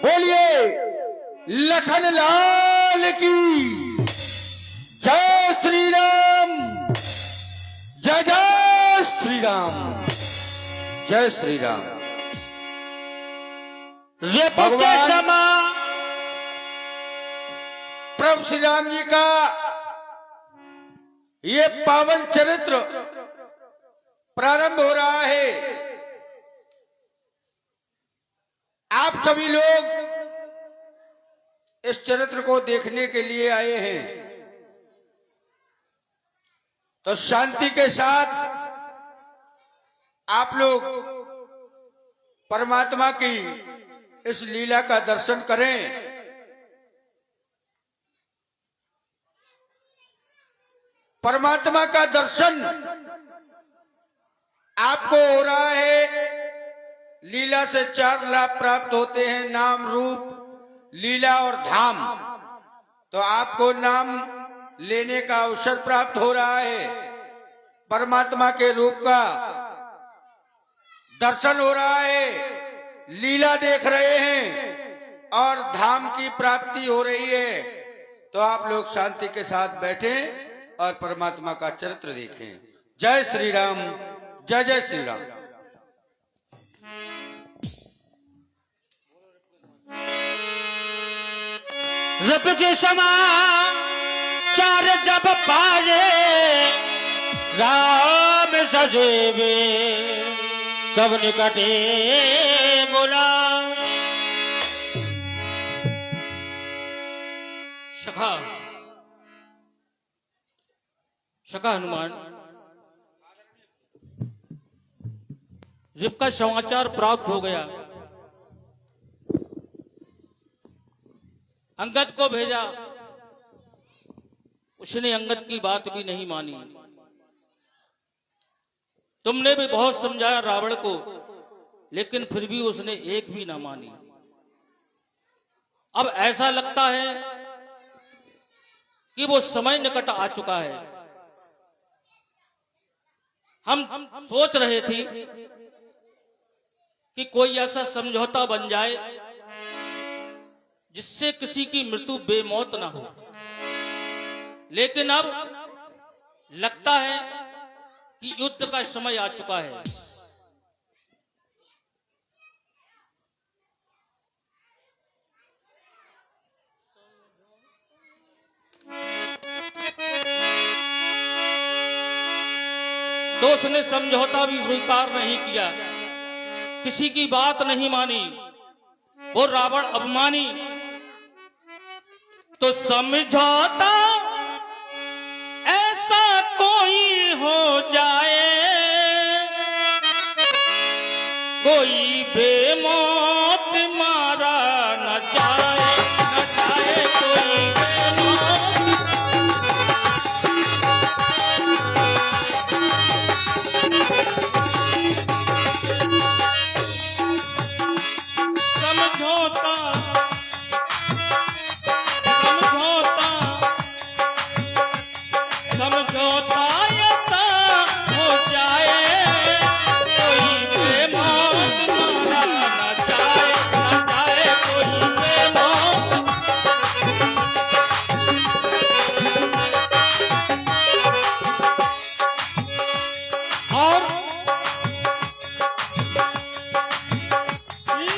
बोलिए लखन लाल की जय श्री राम, जय जय श्री राम, जय श्री राम। भगवान प्रभु श्री राम जी का ये पावन चरित्र प्रारंभ हो रहा है। आप सभी लोग इस चरित्र को देखने के लिए आए हैं, तो शांति के साथ आप लोग परमात्मा की इस लीला का दर्शन करें। परमात्मा का दर्शन आपको हो रहा है। लीला से 4 लाभ प्राप्त होते हैं, नाम, रूप, लीला और धाम। तो आपको नाम लेने का अवसर प्राप्त हो रहा है, परमात्मा के रूप का दर्शन हो रहा है, लीला देख रहे हैं और धाम की प्राप्ति हो रही है। तो आप लोग शांति के साथ बैठें और परमात्मा का चरित्र देखें। जय श्री राम, जय जय श्री राम। रब के समाचार जब पाए राम सजेबे सब निकटे बोला। सखा सखा हनुमान, जब का समाचार प्राप्त हो गया, अंगद को भेजा। उसने अंगद की बात भी नहीं मानी। तुमने भी बहुत समझाया रावण को, लेकिन फिर भी उसने एक भी ना मानी। अब ऐसा लगता है कि वो समय निकट आ चुका है। हम सोच रहे थे कि कोई ऐसा समझौता बन जाए जिससे किसी की मृत्यु बेमौत ना हो, लेकिन अब लगता है कि युद्ध का समय आ चुका है। तो उसने समझौता भी स्वीकार नहीं किया, किसी की बात नहीं मानी, वो रावण अभिमानी। तो समझौता ऐसा कोई हो जाए, कोई बेमौत मारा न जाए, न जाए कोई बेमौत। समझौता समझौता ऐसा हो जाए, कोई बेमौत मारा न जाए, न जाए कोई बेमौत। और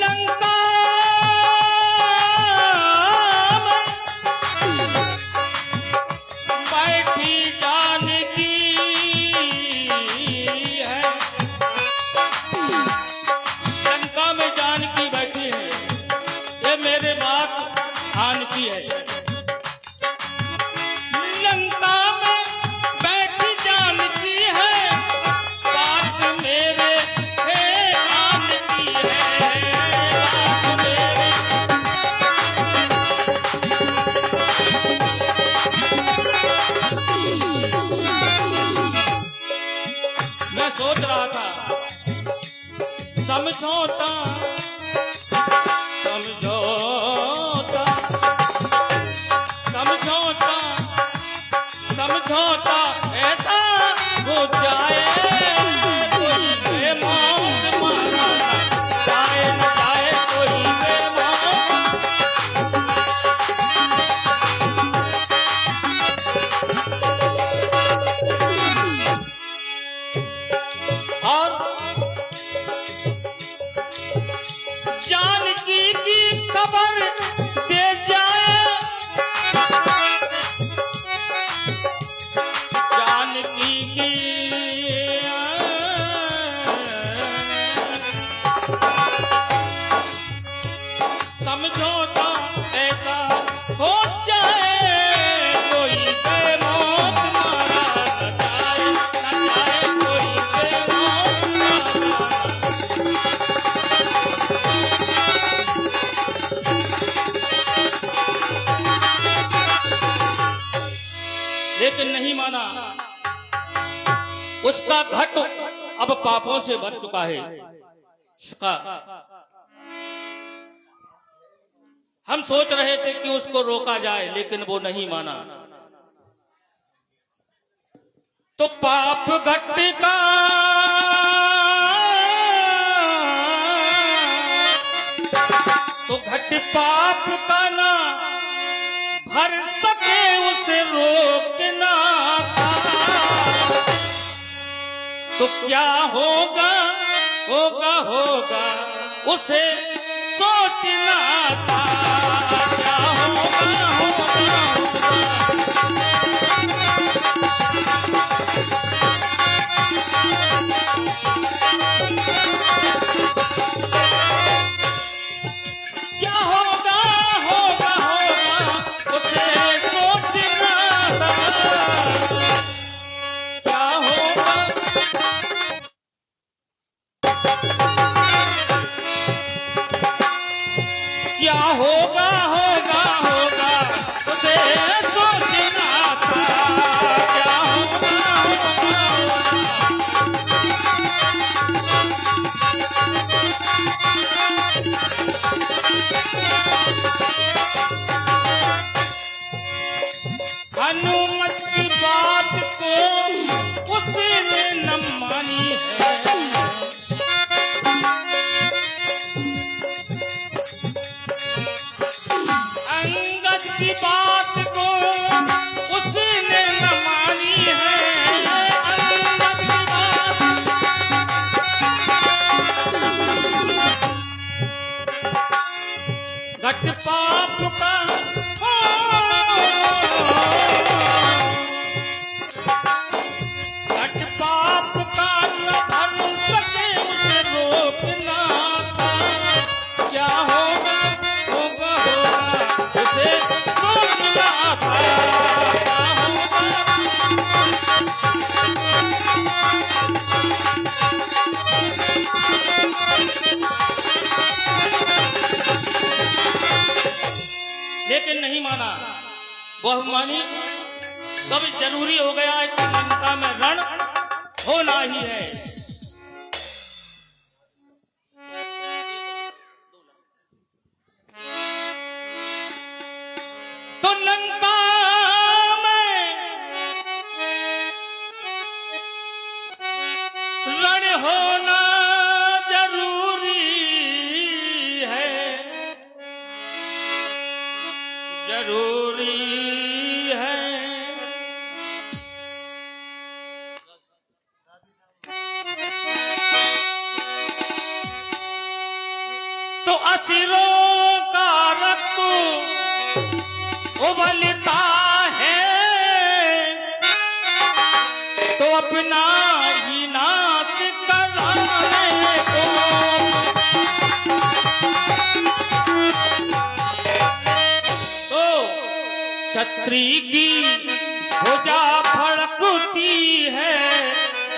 लंका बैठी जानकी है, लंका में जानकी बैठी है, ये मेरे बात जानकी है। लंका में बैठी जानकी है, बात मेरे जानकी है, बात मेरे। मैं सोच रहा था समझौता समझौता समझौता समझौता ऐसा हो जाए, कोई बेमौत मारा न जाए, न जाए कोई बेमौत। खबर दे जाए जानकी की समझौता ऐसा हो जाए कोई बेमौत मारा न जाए कोई बेमौत मारा। लेकिन नहीं माना। उसका घट अब पापों से भर चुका है। उसका हम सोच रहे थे कि उसको रोका जाए, लेकिन वो नहीं माना। तो पाप घट का तो घट पाप का ना भर सके उसे रोकना था। तो क्या होगा होगा होगा उसे सोचना था। क्या होगा होगा क्या होगा होगा होगा उसे सोचना था। क्या होगा क्या होगा होगा होगा उसे सोचना था। क्या होगा हनुमत की बात को उसने न मानी है। अंगद की बात को उसने न मानी है। अंगद की बात घट पाप का घट पाप का न भर सके उसे रोकना था। क्या होगा होगा होगा उसे सोचना था। क्या होगा लेकिन नहीं माना। वह मानी तब जरूरी हो गया कि लंका में रण होना ही है। तो लंका में रण होना जरूरी है। जरूरी है। तो असुरों का रक्त उबलता है तो अपना ही नाश कराने को। तो क्षत्रिय की भुजा फड़कती है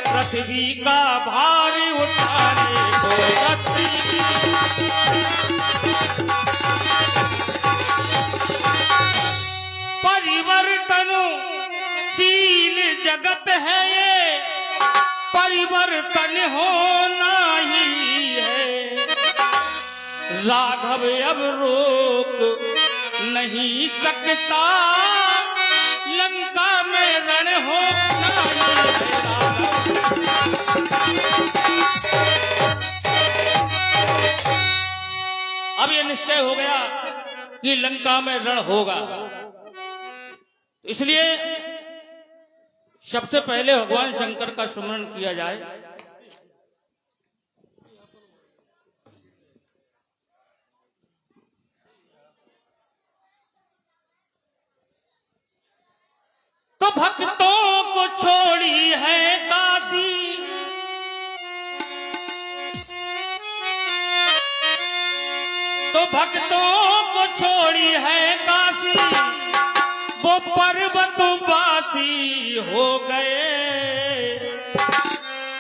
पृथ्वी का भार उठाने को। क्षत्रिय परिवर्तनशील जगत है ये, परिवर्तन होना ही है। राघव अब रोक नहीं सकता लंका में रण होना ही है। अब ये निश्चय हो गया कि लंका में रण होगा। इसलिए सबसे पहले भगवान शंकर का स्मरण किया जाए। भक्तों को छोड़ी है काशी, तो भक्तों को छोड़ी है काशी, वो पर्वत वासी हो गए।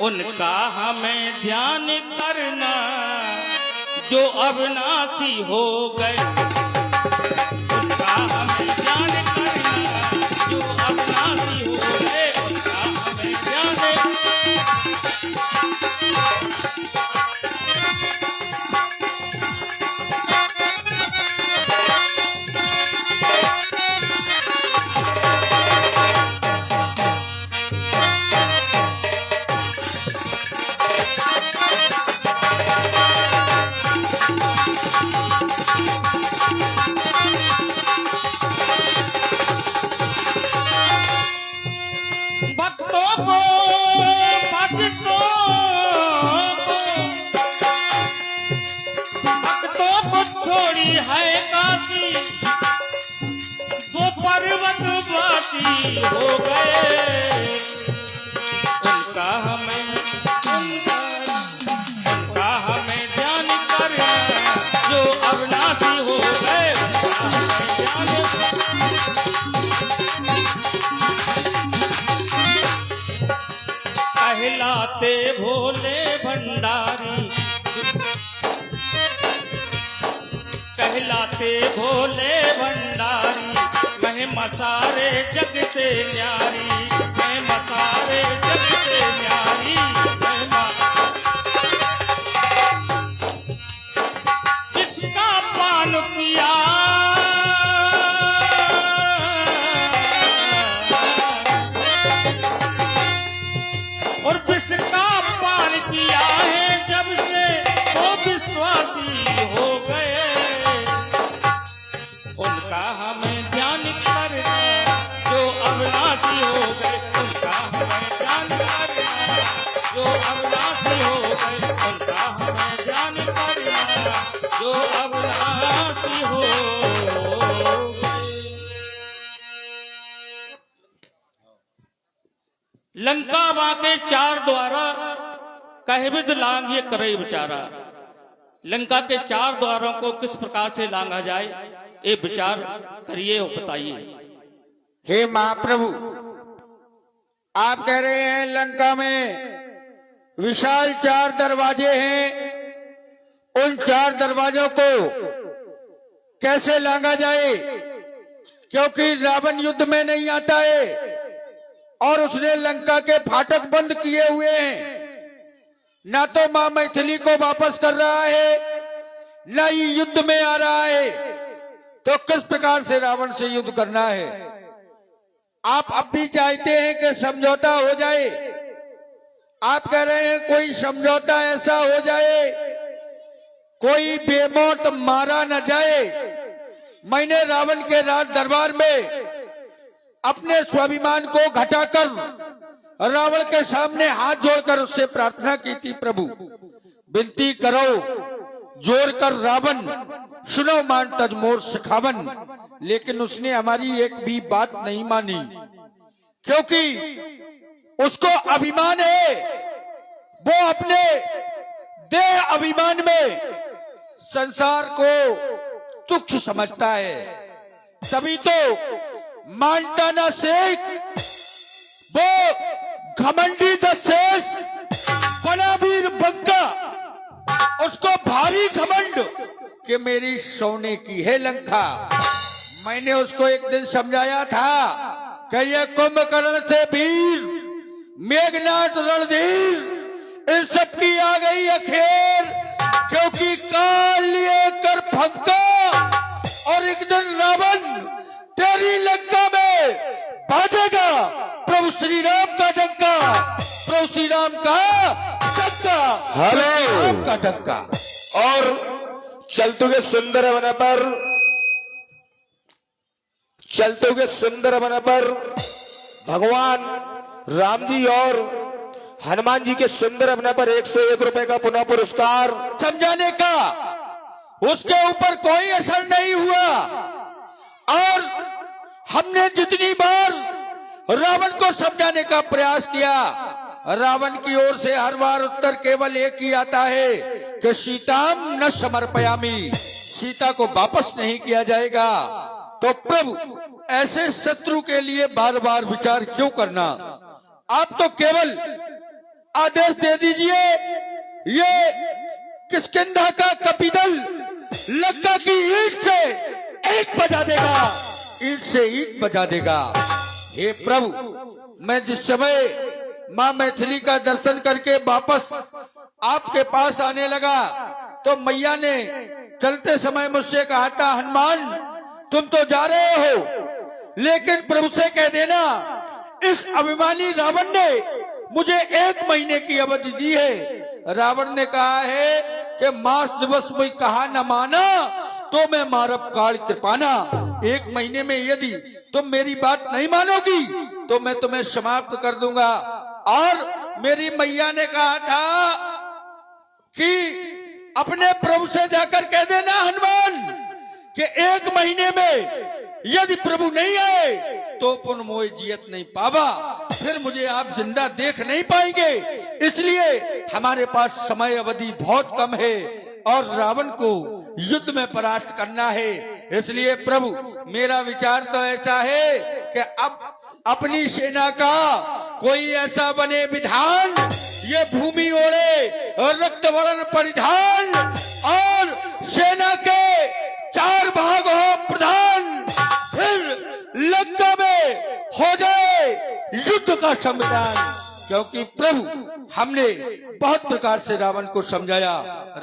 उनका हमें ध्यान करना जो अविनाशी हो गए। उनका हमें ध्यान करना जो अविनाशी हो गए। उनका हमें ध्यान भक्तों को छोड़ी है काशी, वो पर्वत वासी हो गए। उनका हमें ध्यान करना जो अविनाशी हो गए। कहलाते भोले भंडारी, कहलाते भोले भंडारी, महिमा सारे जग से न्यारी, महिमा सारे जग से न्यारी, महिमा। जिसका पान पिया और जिसका पान किया है जब से वो विश्वासी हो गए। उनका हमें ध्यान करना जो अविनाशी हो गए। उनका हमें ध्यान करना जो अविनाशी हो गए। उनका हमें ध्यान करना जो अविनाशी हो गए। लंका बाके चार द्वारा कहविद लांग ये करे विचारा। लंका के चार द्वारों को किस प्रकार से लांघा जाए, ये विचार करिए और बताइए। हे महाप्रभु, आप कह रहे हैं लंका में विशाल चार दरवाजे हैं, उन चार दरवाजों को कैसे लांघा जाए, क्योंकि रावण युद्ध में नहीं आता है और उसने लंका के फाटक बंद किए हुए हैं। ना तो मां मैथिली को वापस कर रहा है, ना ही युद्ध में आ रहा है, तो किस प्रकार से रावण से युद्ध करना है। आप अब भी चाहते हैं कि समझौता हो जाए। आप कह रहे हैं कोई समझौता ऐसा हो जाए, कोई बेमौत मारा न जाए। मैंने रावण के राज दरबार में अपने स्वाभिमान को घटाकर रावण के सामने हाथ जोड़कर उससे प्रार्थना की थी, प्रभु विनती करो जोर कर रावण, सुनो मान तज मोर सिखावन। लेकिन उसने हमारी एक भी बात नहीं मानी, क्योंकि उसको अभिमान है। वो अपने देह अभिमान में संसार को तुच्छ समझता है, तभी तो मानता ना शेख, वो घमंडी दशेष बना वीर बंका। उसको भारी घमंड कि मेरी सोने की है लंका। मैंने उसको एक दिन समझाया था कि ये कुंभकर्ण से वीर, मेघनाथ रणधीर, इन सब की आ गई अखेर, क्योंकि काल लिए कर फंका और एक दिन रावण तेरी लंका में बाजेगा प्रभु श्री राम का डंका, प्रभु श्री राम का डंका, हेलो का डंका। और चलते हुए सुंदर वन पर, चलते हुए सुंदर वन पर भगवान राम जी और हनुमान जी के सुंदर वन पर 101 रुपए का पुनः पुरस्कार समझाने का उसके ऊपर कोई असर नहीं हुआ। और हमने जितनी बार रावण को समझाने का प्रयास किया। रावण की ओर से हर बार उत्तर केवल एक ही आता है कि सीताम न समर्पयामि, सीता को वापस नहीं किया जाएगा। तो प्रभु ऐसे शत्रु के लिए बार बार विचार क्यों करना, आप तो केवल आदेश दे दीजिए, ये किष्किंधा का कपिदल लंका की ईंट से ईंट बजा देगा, ईंट से ईंट बजा देगा। हे प्रभु, मैं जिस समय माँ मैथिली का दर्शन करके वापस आपके पास आने लगा तो मैया ने चलते समय मुझसे कहा था, हनुमान तुम तो जा रहे हो, लेकिन प्रभु से कह देना इस अभिमानी रावण ने मुझे 1 महीने की अवधि दी है। रावण ने कहा है कि मास दिवस में कहा न माना तो मैं मारब काल कृपाना, 1 महीने में यदि तुम मेरी बात नहीं मानोगी तो मैं तुम्हें समाप्त कर दूंगा। और मेरी मैया ने कहा था कि अपने प्रभु से जाकर कह देना हनुमान कि 1 महीने में यदि प्रभु नहीं आए तो पुन मोय जियत नहीं पावा, फिर मुझे आप जिंदा देख नहीं पाएंगे। इसलिए हमारे पास समय अवधि बहुत कम है और रावण को युद्ध में परास्त करना है। इसलिए प्रभु मेरा विचार तो ऐसा है कि अब अपनी सेना का कोई ऐसा बने विधान, ये भूमि ओढ़े और रक्त वर्ण परिधान और सेना के 4 भाग हो प्रधान, फिर लंका में हो जाए युद्ध का संविधान। क्योंकि प्रभु हमने बहुत प्रकार से रावण को समझाया,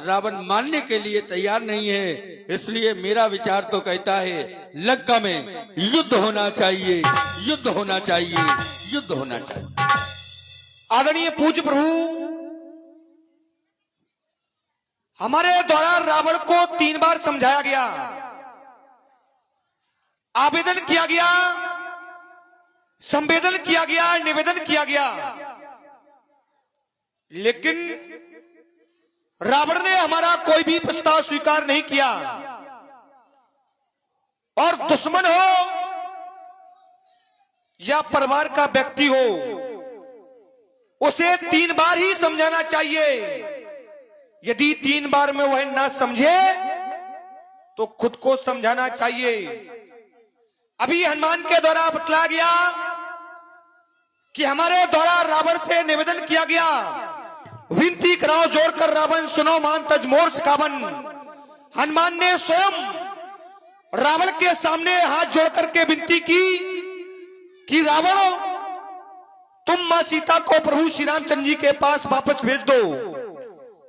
रावण मानने के लिए तैयार नहीं है। इसलिए मेरा विचार तो कहता है लंका में युद्ध होना चाहिए, युद्ध होना चाहिए, युद्ध होना चाहिए। आदरणीय पूज्य प्रभु, हमारे द्वारा रावण को 3 बार समझाया गया, आवेदन किया गया, संवेदन किया गया, निवेदन किया गया, लेकिन रावण ने हमारा कोई भी प्रस्ताव स्वीकार नहीं किया। और दुश्मन हो या परिवार का व्यक्ति हो, उसे 3 बार ही समझाना चाहिए। यदि 3 बार में वह ना समझे तो खुद को समझाना चाहिए। अभी हनुमान के द्वारा बतलाया गया कि हमारे द्वारा रावण से निवेदन किया गया, विनती कराओ जोड़कर रावण सुनो मान तज मोर सिकावन। हनुमान ने स्वयं रावण के सामने हाथ जोड़कर के विनती की कि रावण तुम मां सीता को प्रभु श्री रामचंद्र जी के पास वापस भेज दो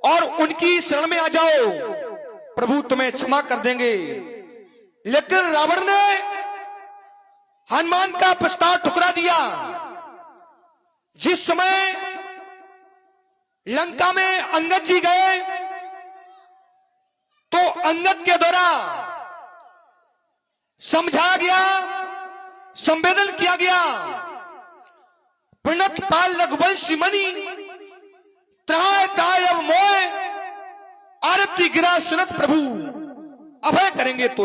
और उनकी शरण में आ जाओ, प्रभु तुम्हें क्षमा कर देंगे। लेकिन रावण ने हनुमान का प्रस्ताव ठुकरा दिया। जिस समय लंका में अंगद जी गए तो अंगद के द्वारा समझाया गया, संवेदन किया गया, प्रणत पाल रघुवंशी मणि त्राय त्राय अब मोय आरती गिरा सुनत प्रभु अभय करेंगे तो।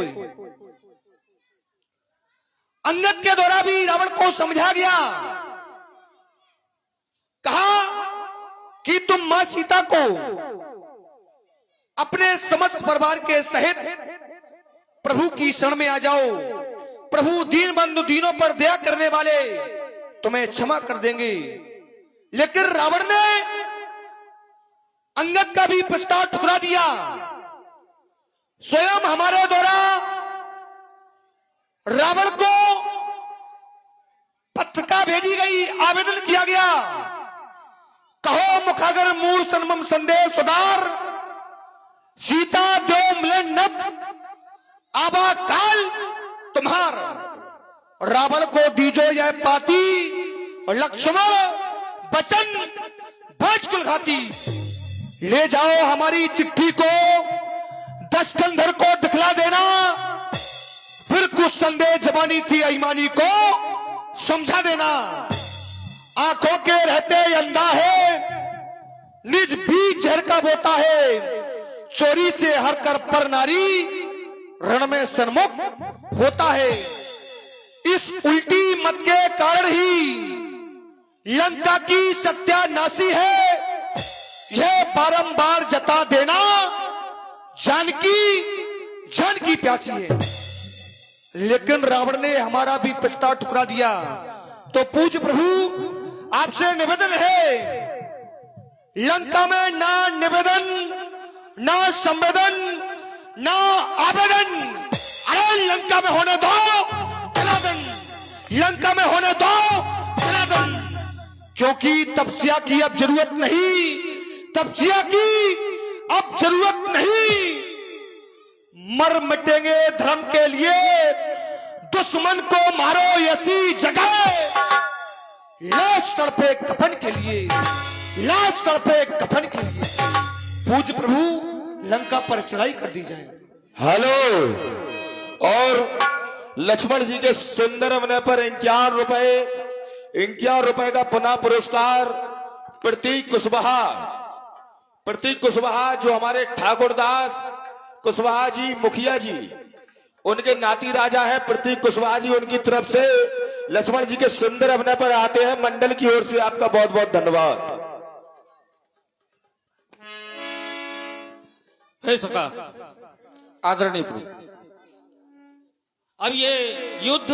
अंगद के द्वारा भी रावण को समझा गया, कहा कि तुम मां सीता को अपने समस्त परिवार के सहित प्रभु की शरण में आ जाओ, प्रभु दीन बंधु दीनों पर दया करने वाले तुम्हें क्षमा कर देंगे। लेकिन रावण ने अंगद का भी प्रस्ताव ठुकरा दिया। स्वयं हमारे द्वारा रावण को पत्रिका भेजी गई, आवेदन किया गया, कहो मुखागर मूल सन्मम संदेश सुधार सीता देव मिलन नत आबा काल तुम्हार। रावण को दीजो यह पाती और लक्ष्मण बचन भज कुल खाती। ले जाओ हमारी चिट्ठी को दशकंधर को दिखला देना, फिर कुछ संदेह जबानी थी अईमानी को समझा देना। आंखों के रहते अंधा है, निज बीच जहर का बोता है, चोरी से हर कर पर नारी रण में सन्मुख होता है। इस उल्टी मत के कारण ही लंका की सत्यानाशी है, यह बारंबार जता देना जानकी प्यासी है। लेकिन रावण ने हमारा भी प्रस्ताव ठुकरा दिया। तो पूज्य प्रभु आपसे निवेदन है, लंका में ना निवेदन, ना संवेदन, ना आवेदन, अरे लंका में होने दो जलादन, लंका में होने दो जलादन। क्योंकि तपस्या की अब जरूरत नहीं, तपस्या की अब जरूरत नहीं। मर मिटेंगे धर्म के लिए, दुश्मन को मारो ऐसी जगह, लाश तड़पे कफन के लिए, लाश तड़पे कफन के लिए। पूज्य प्रभु लंका पर चढ़ाई कर दी जाए। हेलो। और लक्ष्मण जी के सुंदर अभिनय पर 51 रुपए का पुनः पुरस्कार प्रतीक कुशवाहा जो हमारे ठाकुरदास कुशवाहा जी मुखिया जी, उनके नाती राजा है प्रतीक कुशवाहा जी, उनकी तरफ से लक्ष्मण जी के सुंदर अभिनय पर आते हैं। मंडल की ओर से आपका बहुत बहुत धन्यवाद। हे सका, आदरणीय प्रभु, अब ये युद्ध